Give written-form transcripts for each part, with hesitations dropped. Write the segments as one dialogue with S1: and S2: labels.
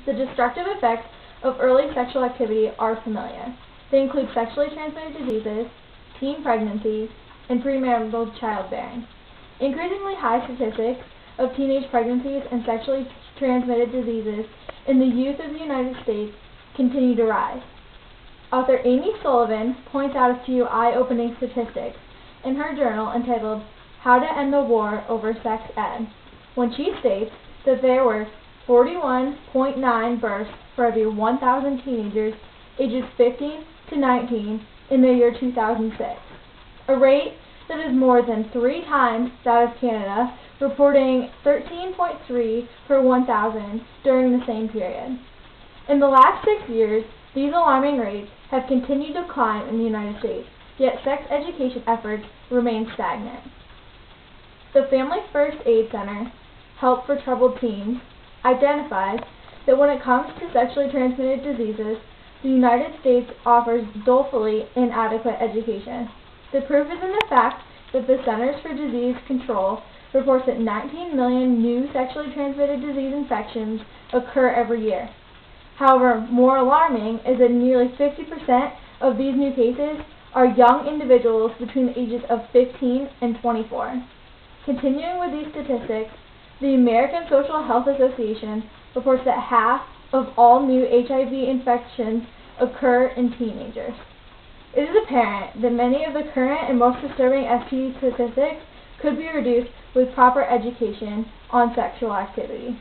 S1: The destructive effects of early sexual activity are familiar. They include sexually transmitted diseases, teen pregnancy, and premarital childbearing. Increasingly high statistics of teenage pregnancies and sexually transmitted diseases in the youth of the United States continue to rise. Author Amy Sullivan points out a few eye-opening statistics in her journal entitled How to End the War Over Sex Ed, when she states that there were 41.9 births for every 1,000 teenagers ages 15 to 19 in the year 2006, a rate that is more than 3 times that of Canada, reporting 13.3 per 1,000 during the same period. In the last 6 years, these alarming rates have continued to climb in the United States, yet sex education efforts remain stagnant. The Family First Aid Center, Help for Troubled Teens, identifies that when it comes to sexually transmitted diseases, the United States offers dolefully inadequate education. The proof is in the fact that the Centers for Disease Control reports that 19 million new sexually transmitted disease infections occur every year. However, more alarming is that nearly 50% of these new cases are young individuals between the ages of 15 and 24. Continuing with these statistics, the American Social Health Association reports that half of all new HIV infections occur in teenagers. It is apparent that many of the current and most disturbing STD statistics could be reduced with proper education on sexual activity.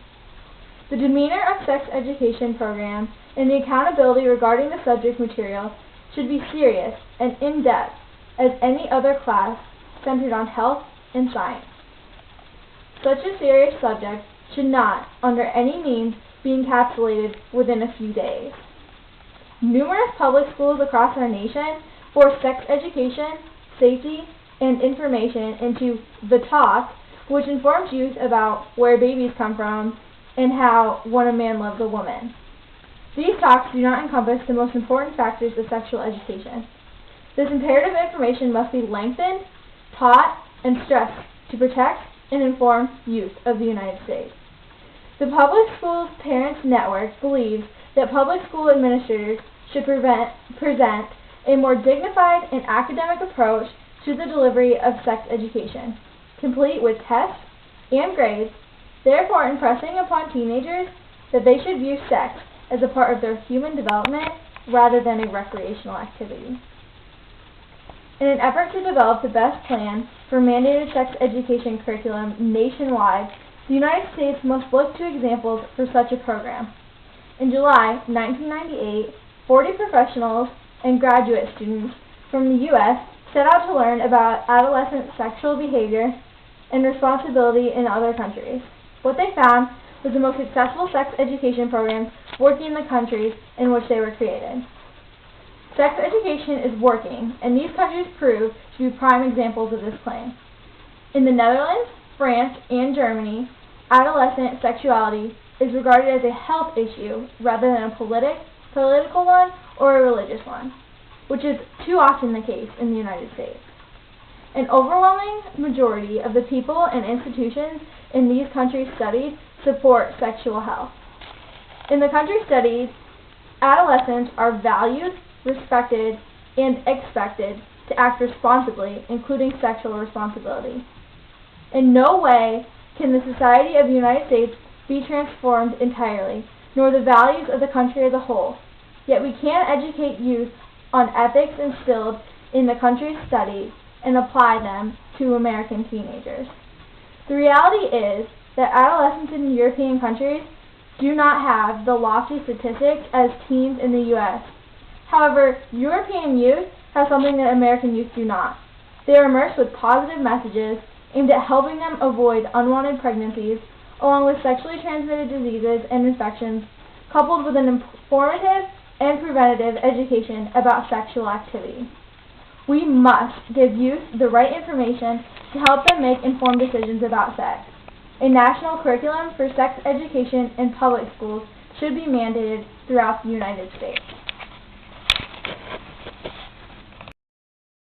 S1: The demeanor of sex education program and the accountability regarding the subject material should be serious and in-depth as any other class centered on health and science. Such a serious subject should not, under any means, be encapsulated within a few days. Numerous public schools across our nation force sex education, safety, and information into The Talk, which informs youth about where babies come from and how when a man loves a woman. These talks do not encompass the most important factors of sexual education. This imperative information must be lengthened, taught, and stressed to protect and inform youth of the United States. The Public Schools Parents Network believes that public school administrators should present a more dignified and academic approach to the delivery of sex education, complete with tests and grades, therefore impressing upon teenagers that they should view sex as a part of their human development rather than a recreational activity. In an effort to develop the best plan for mandated sex education curriculum nationwide, the United States must look to examples for such a program. In July 1998, 40 professionals and graduate students from the U.S. set out to learn about adolescent sexual behavior and responsibility in other countries. What they found was the most successful sex education programs working in the countries in which they were created. Sex education is working, and these countries prove to be prime examples of this claim. In the Netherlands, France, and Germany, adolescent sexuality is regarded as a health issue rather than a political one or a religious one, which is too often the case in the United States. An overwhelming majority of the people and institutions in these countries studied support sexual health. In the countries studied, adolescents are valued, respected, and expected to act responsibly, including sexual responsibility. In no way can the society of the United States be transformed entirely, nor the values of the country as a whole. Yet we can educate youth on ethics instilled in the countries studied and apply them to American teenagers. The reality is that adolescents in European countries do not have the lofty statistics as teens in the U.S. However, European youth have something that American youth do not. They are immersed with positive messages aimed at helping them avoid unwanted pregnancies, along with sexually transmitted diseases and infections, coupled with an informative and preventative education about sexual activity. We must give youth the right information to help them make informed decisions about sex. A national curriculum for sex education in public schools should be mandated throughout the United States.